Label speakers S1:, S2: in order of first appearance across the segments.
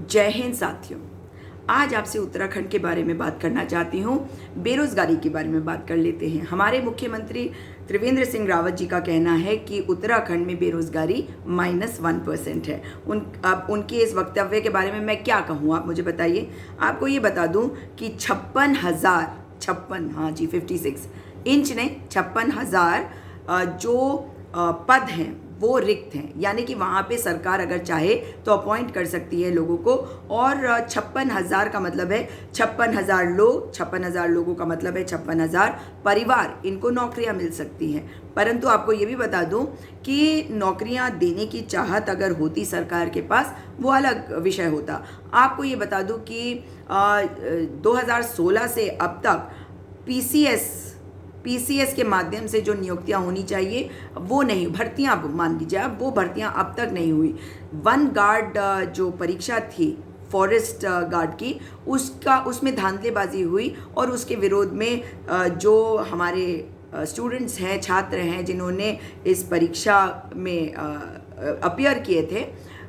S1: जय हिंद साथियों। आज आपसे उत्तराखंड के बारे में बात करना चाहती हूँ। बेरोजगारी के बारे में बात कर लेते हैं। हमारे मुख्यमंत्री त्रिवेंद्र सिंह रावत जी का कहना है कि उत्तराखंड में बेरोजगारी -1% है। अब उनके इस वक्तव्य के बारे में मैं क्या कहूँ, आप मुझे बताइए। आपको ये बता दूँ कि 56,000 हाँ जी 56 इंच नहीं 56,000 जो पद हैं वो रिक्त हैं, यानी कि वहाँ पे सरकार अगर चाहे तो अपॉइंट कर सकती है लोगों को। और 56,000 का मतलब है 56,000 लोग, 56,000 लोगों का मतलब है 56,000 परिवार, इनको नौकरियाँ मिल सकती हैं। परंतु आपको ये भी बता दूं कि नौकरियां देने की चाहत अगर होती सरकार के पास, वो अलग विषय होता। आपको ये बता दूं कि 2016 से अब तक पीसीएस के माध्यम से जो नियुक्तियां होनी चाहिए वो नहीं, भर्तियां मान लीजिए अब, वो भर्तियां अब तक नहीं हुई। वन गार्ड जो परीक्षा थी फॉरेस्ट गार्ड की, उसमें धांधलेबाजी हुई और उसके विरोध में जो हमारे स्टूडेंट्स हैं, छात्र हैं, जिन्होंने इस परीक्षा में अपीयर किए थे,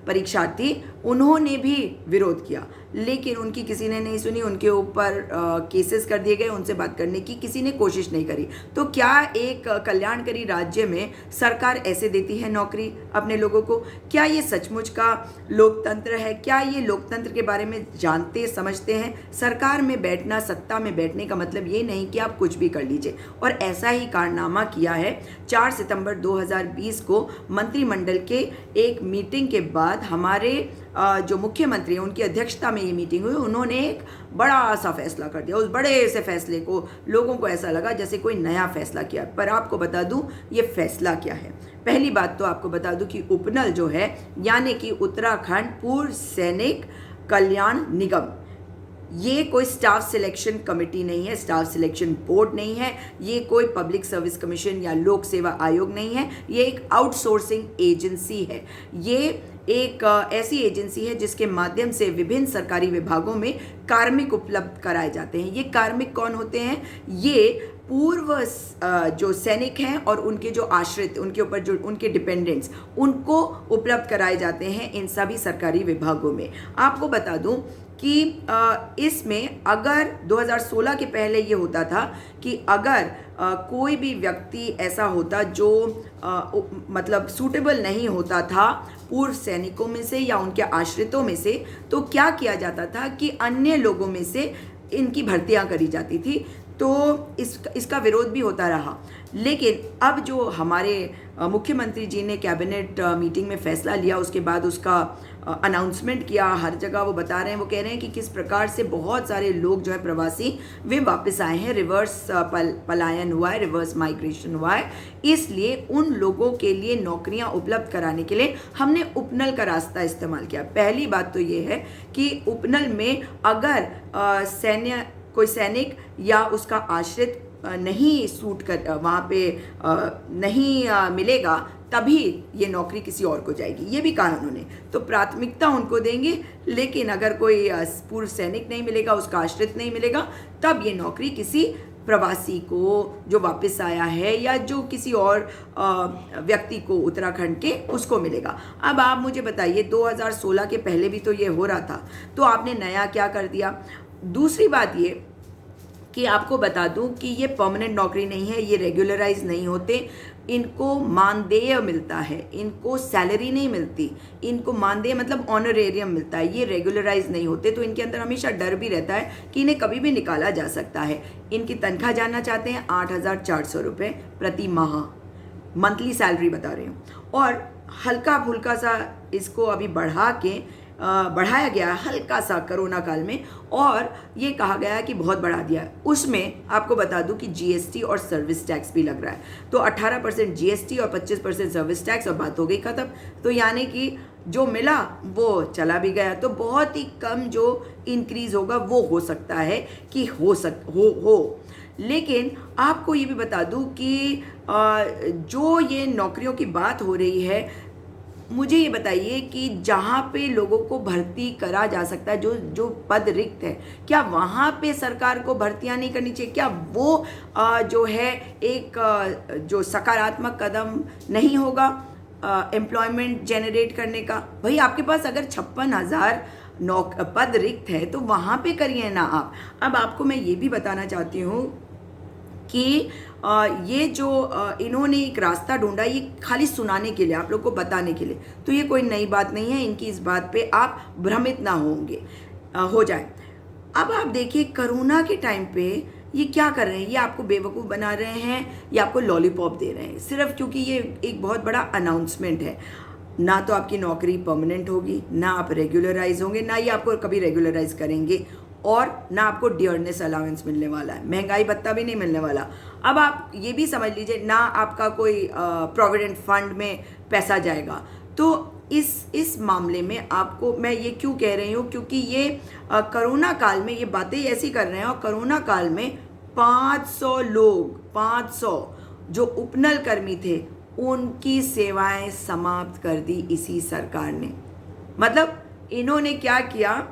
S1: परीक्षार्थी, उन्होंने भी विरोध किया, लेकिन उनकी किसी ने नहीं सुनी। उनके ऊपर केसेस कर दिए गए, उनसे बात करने की किसी ने कोशिश नहीं करी। तो क्या एक कल्याणकारी राज्य में सरकार ऐसे देती है नौकरी अपने लोगों को? क्या ये सचमुच का लोकतंत्र है? क्या ये लोकतंत्र के बारे में जानते समझते हैं? सरकार में बैठना, सत्ता में बैठने का मतलब ये नहीं कि आप कुछ भी कर लीजिए। और ऐसा ही कारनामा किया है 4 सितंबर 2020 को मंत्रिमंडल के एक मीटिंग के बाद। हमारे जो मुख्यमंत्री हैं उनकी अध्यक्षता में ये मीटिंग हुई। उन्होंने एक बड़ा सा फैसला कर दिया। उस बड़े से फैसले को लोगों को ऐसा लगा जैसे कोई नया फैसला किया, पर आपको बता दूं ये फैसला क्या है। पहली बात तो आपको बता दूं कि उपनल जो है, यानी कि उत्तराखंड पूर्व सैनिक कल्याण निगम, ये कोई स्टाफ सिलेक्शन कमेटी नहीं है, स्टाफ सिलेक्शन बोर्ड नहीं है, ये कोई पब्लिक सर्विस कमीशन या लोक सेवा आयोग नहीं है, ये एक आउटसोर्सिंग एजेंसी है। ये एक ऐसी एजेंसी है जिसके माध्यम से विभिन्न सरकारी विभागों में कार्मिक उपलब्ध कराए जाते हैं। ये कार्मिक कौन होते हैं? ये पूर्व जो सैनिक हैं और उनके जो आश्रित, उनके ऊपर जो उनके डिपेंडेंट्स, उनको उपलब्ध कराए जाते हैं इन सभी सरकारी विभागों में। आपको बता दूं कि इसमें अगर 2016 के पहले ये होता था कि अगर कोई भी व्यक्ति ऐसा होता जो मतलब सूटेबल नहीं होता था पूर्व सैनिकों में से या उनके आश्रितों में से, तो क्या किया जाता था कि अन्य लोगों में से इनकी भर्तियां करी जाती थी। तो इसका विरोध भी होता रहा। लेकिन अब जो हमारे मुख्यमंत्री जी ने कैबिनेट मीटिंग में फैसला लिया, उसके बाद उसका अनाउंसमेंट किया, हर जगह वो बता रहे हैं, वो कह रहे हैं कि किस प्रकार से बहुत सारे लोग जो है प्रवासी, वे वापस आए हैं, रिवर्स पलायन हुआ है, रिवर्स माइग्रेशन हुआ है। इसलिए उन लोगों के लिए नौकरियां उपलब्ध कराने के लिए हमने उपनल का रास्ता इस्तेमाल किया। पहली बात तो ये है कि उपनल में अगर कोई सैनिक या उसका आश्रित नहीं सूट कर वहाँ पे नहीं मिलेगा, तभी ये नौकरी किसी और को जाएगी, ये भी कहा उन्होंने। तो प्राथमिकता उनको देंगे, लेकिन अगर कोई पूर्व सैनिक नहीं मिलेगा, उसका आश्रित नहीं मिलेगा, तब ये नौकरी किसी प्रवासी को जो वापस आया है या जो किसी और व्यक्ति को उत्तराखंड के, उसको मिलेगा। अब आप मुझे बताइए, 2016 के पहले भी तो ये हो रहा था, तो आपने नया क्या कर दिया? दूसरी बात ये कि आपको बता दूं कि ये परमानेंट नौकरी नहीं है, ये रेगुलराइज नहीं होते, इनको मानदेय मिलता है, इनको सैलरी नहीं मिलती, इनको मानदेय मतलब ऑनरेरियम मिलता है, ये रेगुलराइज नहीं होते। तो इनके अंदर हमेशा डर भी रहता है कि इन्हें कभी भी निकाला जा सकता है। इनकी तनख्वाह जानना चाहते हैं? 8,400 रुपये प्रति माह, मंथली सैलरी बता रही हूँ। और हल्का फुल्का सा इसको अभी बढ़ाया गया है, हल्का सा कोरोना काल में, और ये कहा गया है कि बहुत बढ़ा दिया है। उसमें आपको बता दूं कि जीएसटी और सर्विस टैक्स भी लग रहा है। तो 18% जीएसटी और 25% सर्विस टैक्स, और बात हो गई खत्म। तो यानी कि जो मिला वो चला भी गया। तो बहुत ही कम जो इंक्रीज होगा वो हो सकता है कि हो। लेकिन आपको ये भी बता दूं कि जो ये नौकरियों की बात हो रही है, मुझे ये बताइए कि जहाँ पे लोगों को भर्ती करा जा सकता है, जो पद रिक्त है, क्या वहाँ पे सरकार को भर्तियाँ नहीं करनी चाहिए? क्या वो जो है एक जो सकारात्मक कदम नहीं होगा एम्प्लॉयमेंट जनरेट करने का? भाई आपके पास अगर 56,000 पद रिक्त है तो वहाँ पे करिए ना आप। अब आपको मैं ये भी बताना चाहती हूँ कि ये जो इन्होंने एक रास्ता ढूंढा, ये खाली सुनाने के लिए, आप लोग को बताने के लिए, तो ये कोई नई बात नहीं है। इनकी इस बात पे आप भ्रमित ना हो जाए। अब आप देखिए कोरोना के टाइम पे ये क्या कर रहे हैं, ये आपको बेवकूफ़ बना रहे हैं, ये आपको लॉलीपॉप दे रहे हैं सिर्फ क्योंकि ये एक बहुत बड़ा अनाउंसमेंट है। ना तो आपकी नौकरी परमानेंट होगी, ना आप रेगुलराइज होंगे, ना ही आपको कभी रेगुलराइज करेंगे, और ना आपको डियरनेस अलाउंस मिलने वाला है, महंगाई भत्ता भी नहीं मिलने वाला। अब आप ये भी समझ लीजिए ना आपका कोई प्रोविडेंट फंड में पैसा जाएगा। तो इस मामले में आपको मैं ये क्यों कह रही हूँ, क्योंकि ये कोरोना काल में ये बातें ऐसी कर रहे हैं, और कोरोना काल में 500 लोग, 500 जो उपनल कर्मी थे उनकी सेवाएं समाप्त कर दी इसी सरकार ने। मतलब इन्होंने क्या किया,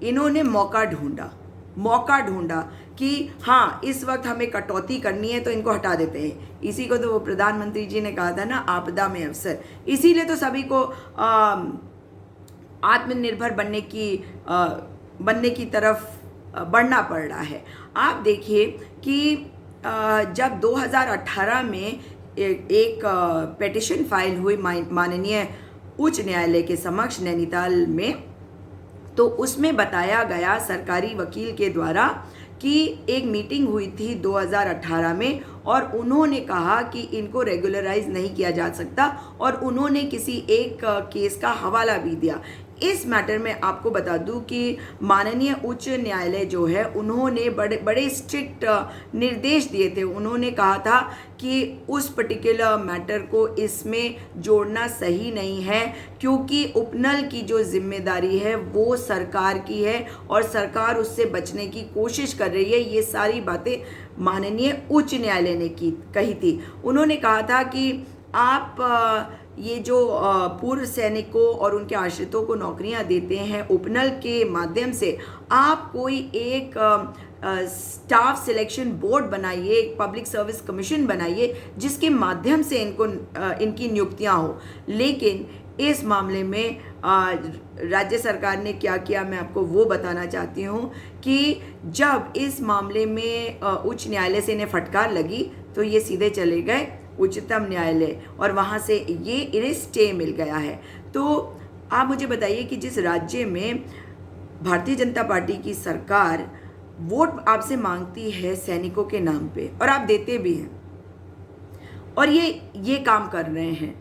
S1: इन्होंने मौका ढूंढा कि हाँ इस वक्त हमें कटौती करनी है तो इनको हटा देते हैं। इसी को तो वो प्रधानमंत्री जी ने कहा था ना, आपदा में अवसर। इसीलिए तो सभी को आत्मनिर्भर बनने की तरफ बढ़ना पड़ रहा है। आप देखिए कि जब 2018 में एक पिटीशन फाइल हुई माननीय उच्च न्यायालय के समक्ष नैनीताल में, तो उसमें बताया गया सरकारी वकील के द्वारा कि एक मीटिंग हुई थी 2018 में, और उन्होंने कहा कि इनको रेगुलराइज नहीं किया जा सकता, और उन्होंने किसी एक केस का हवाला भी दिया। इस मैटर में आपको बता दूं कि माननीय उच्च न्यायालय जो है उन्होंने बड़े स्ट्रिक्ट निर्देश दिए थे। उन्होंने कहा था कि उस पर्टिकुलर मैटर को इसमें जोड़ना सही नहीं है, क्योंकि उपनल की जो जिम्मेदारी है वो सरकार की है और सरकार उससे बचने की कोशिश कर रही है। ये सारी बातें माननीय उच्च न्यायालय ने कही थी। उन्होंने कहा था कि आप ये जो पूर्व सैनिकों और उनके आश्रितों को नौकरियां देते हैं उपनल के माध्यम से, आप कोई एक स्टाफ सिलेक्शन बोर्ड बनाइए, एक पब्लिक सर्विस कमीशन बनाइए जिसके माध्यम से इनकी नियुक्तियां हो। लेकिन इस मामले में राज्य सरकार ने क्या किया, मैं आपको वो बताना चाहती हूँ कि जब इस मामले में उच्च न्यायालय से इन्हें फटकार लगी तो ये सीधे चले गए उच्चतम न्यायालय, और वहाँ से ये इन्हें स्टे मिल गया है। तो आप मुझे बताइए कि जिस राज्य में भारतीय जनता पार्टी की सरकार वोट आपसे मांगती है सैनिकों के नाम पे, और आप देते भी हैं, और ये काम कर रहे हैं,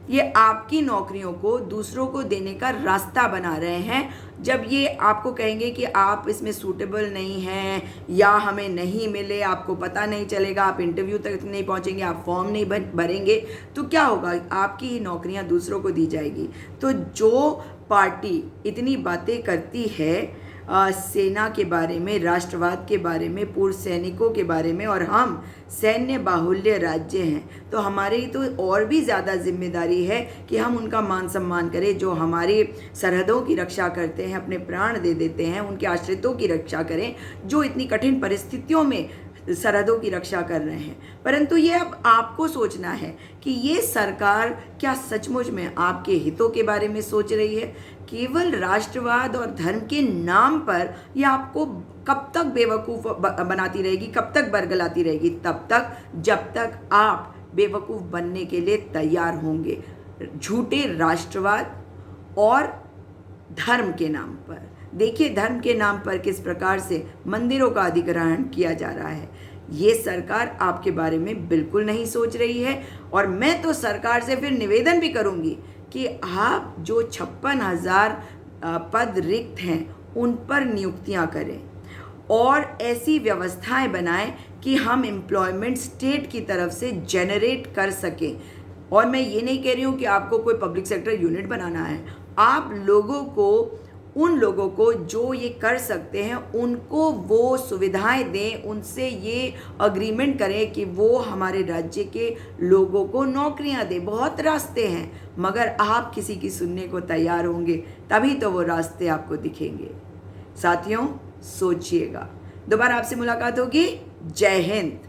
S1: ये आपकी नौकरियों को दूसरों को देने का रास्ता बना रहे हैं। जब ये आपको कहेंगे कि आप इसमें सूटेबल नहीं हैं या हमें नहीं मिले, आपको पता नहीं चलेगा, आप इंटरव्यू तक नहीं पहुंचेंगे, आप फॉर्म नहीं भरेंगे, तो क्या होगा, आपकी ही नौकरियां दूसरों को दी जाएगी। तो जो पार्टी इतनी बातें करती है सेना के बारे में, राष्ट्रवाद के बारे में, पूर्व सैनिकों के बारे में, और हम सैन्य बाहुल्य राज्य हैं, तो हमारी तो और भी ज़्यादा जिम्मेदारी है कि हम उनका मान सम्मान करें जो हमारी सरहदों की रक्षा करते हैं, अपने प्राण दे देते हैं, उनके आश्रितों की रक्षा करें जो इतनी कठिन परिस्थितियों में सरहदों की रक्षा कर रहे हैं। परंतु ये अब आपको सोचना है कि ये सरकार क्या सचमुच में आपके हितों के बारे में सोच रही है। केवल राष्ट्रवाद और धर्म के नाम पर ये आपको कब तक बेवकूफ़ बनाती रहेगी, कब तक बरगलाती रहेगी, तब तक जब तक आप बेवकूफ़ बनने के लिए तैयार होंगे झूठे राष्ट्रवाद और धर्म के नाम पर। देखिए धर्म के नाम पर किस प्रकार से मंदिरों का अधिग्रहण किया जा रहा है। ये सरकार आपके बारे में बिल्कुल नहीं सोच रही है, और मैं तो सरकार से फिर निवेदन भी करूंगी कि आप जो 56,000 पद रिक्त हैं उन पर नियुक्तियां करें और ऐसी व्यवस्थाएं बनाएं कि हम एम्प्लॉयमेंट स्टेट की तरफ से जनरेट कर सकें। और मैं ये नहीं कह रही हूँ कि आपको कोई पब्लिक सेक्टर यूनिट बनाना है, आप लोगों को, उन लोगों को जो ये कर सकते हैं उनको वो सुविधाएं दें, उनसे ये अग्रीमेंट करें कि वो हमारे राज्य के लोगों को नौकरियां दें। बहुत रास्ते हैं, मगर आप किसी की सुनने को तैयार होंगे तभी तो वो रास्ते आपको दिखेंगे। साथियों सोचिएगा, दोबारा आपसे मुलाकात होगी। जय हिंद।